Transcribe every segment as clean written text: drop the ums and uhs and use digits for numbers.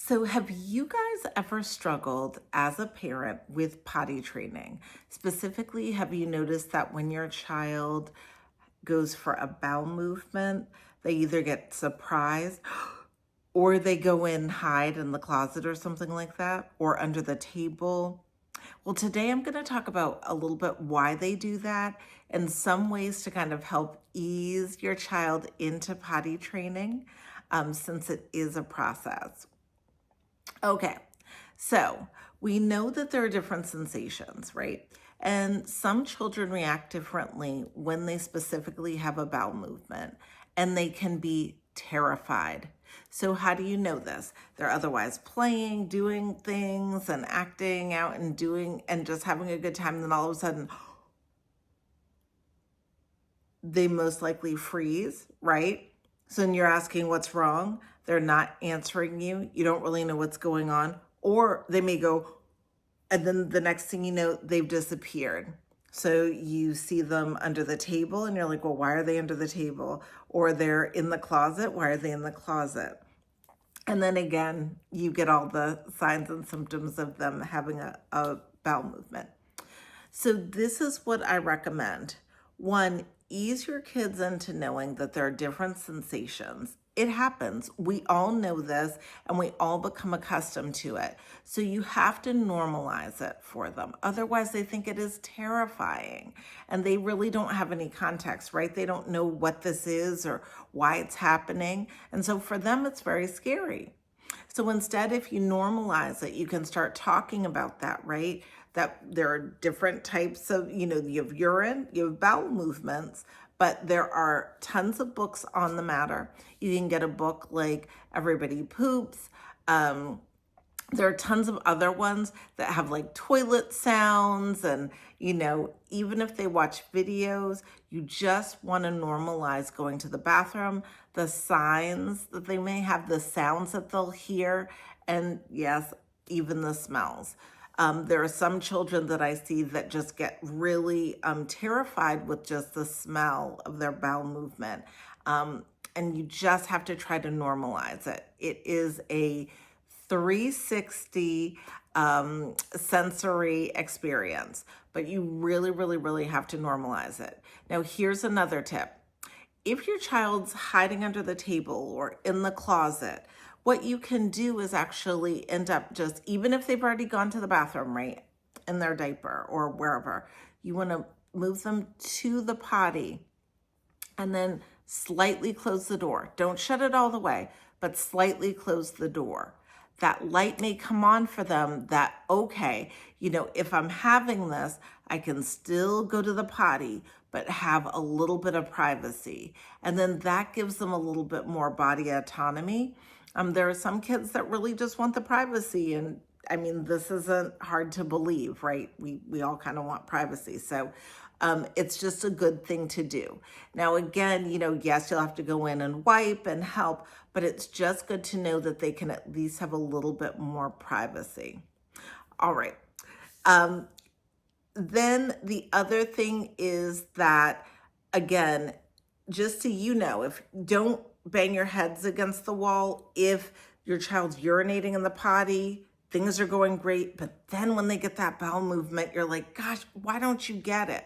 So, have you guys ever struggled as a parent with potty training? Specifically, have you noticed that when your child goes for a bowel movement, they either get surprised or they go in, hide in the closet or something like that, or under the table? Well, today I'm going to talk about a little bit why they do that and some ways to kind of help ease your child into potty training, since it is a process. Okay, so we know that there are different sensations, right? And some children react differently when they specifically have a bowel movement, and they can be terrified. So, how do you know this? They're otherwise playing, doing things, and acting out and doing and just having a good time. And then all of a sudden, they most likely freeze, right? So then you're asking what's wrong. They're not answering you. You don't really know what's going on. Or they may go, and then the next thing you know, they've disappeared. So you see them under the table and you're like, well, why are they under the table? Or they're in the closet. Why are they in the closet? And then again, you get all the signs and symptoms of them having a bowel movement. So this is what I recommend. One, ease your kids into knowing that there are different sensations. It happens. We all know this and we all become accustomed to it. So you have to normalize it for them. Otherwise, they think it is terrifying and they really don't have any context, right? They don't know what this is or why it's happening. And so for them, it's very scary. So instead, if you normalize it, you can start talking about that, right? That there are different types of, you have urine, you have bowel movements, but there are tons of books on the matter. You can get a book like Everybody Poops. There are tons of other ones that have like toilet sounds and, even if they watch videos, you just want to normalize going to the bathroom, the signs that they may have, the sounds that they'll hear, and yes, even the smells. There are some children that I see that just get really terrified with just the smell of their bowel movement. And you just have to try to normalize it. It is a 360 sensory experience, but you really, really, really have to normalize it. Now, here's another tip. If your child's hiding under the table or in the closet, what you can do is actually end up just, even if they've already gone to the bathroom, right, in their diaper or wherever, you want to move them to the potty and then slightly close the door. Don't shut it all the way, but slightly close the door. That light may come on for them that, okay, if I'm having this, I can still go to the potty, but have a little bit of privacy. And then that gives them a little bit more body autonomy. There are some kids that really just want the privacy. And I mean, this isn't hard to believe, right? We all kind of want privacy. So it's just a good thing to do. Now, again, yes, you'll have to go in and wipe and help, but it's just good to know that they can at least have a little bit more privacy. All right. Then the other thing is that, again, just so you know, if don't bang your heads against the wall if your child's urinating in the potty, things are going great, but then when they get that bowel movement, you're like, gosh, why don't you get it?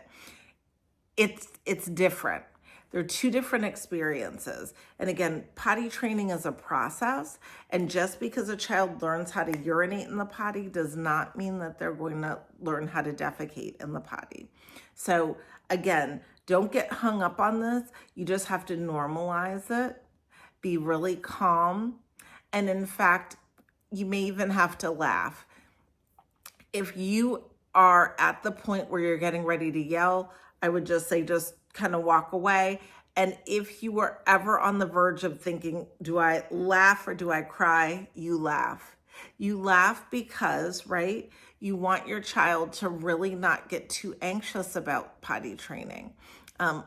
It's different. They're two different experiences. And again, potty training is a process. And just because a child learns how to urinate in the potty does not mean that they're going to learn how to defecate in the potty. So again, don't get hung up on this. You just have to normalize it, be really calm. And in fact, you may even have to laugh. If you are at the point where you're getting ready to yell, I would just say, just kind of walk away. And if you were ever on the verge of thinking, do I laugh or do I cry? You laugh. You laugh because, right, you want your child to really not get too anxious about potty training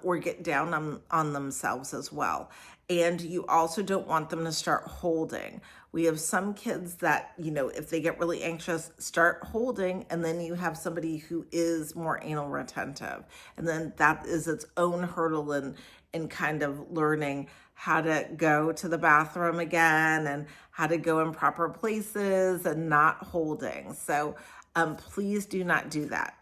or get down on themselves as well. And you also don't want them to start holding. We have some kids that, if they get really anxious, start holding, and then you have somebody who is more anal retentive. And then that is its own hurdle in kind of learning how to go to the bathroom again and how to go in proper places and not holding. So please do not do that.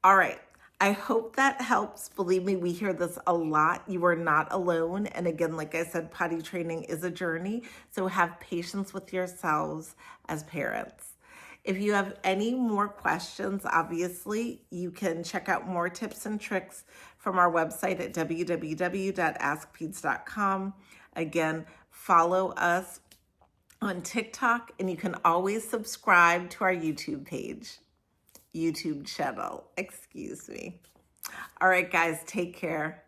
All right. I hope that helps. Believe me, we hear this a lot. You are not alone. And again, like I said, potty training is a journey. So have patience with yourselves as parents. If you have any more questions, obviously, you can check out more tips and tricks from our website at www.askpeds.com. Again, follow us on TikTok, and you can always subscribe to our YouTube channel. Excuse me. All right, guys, take care.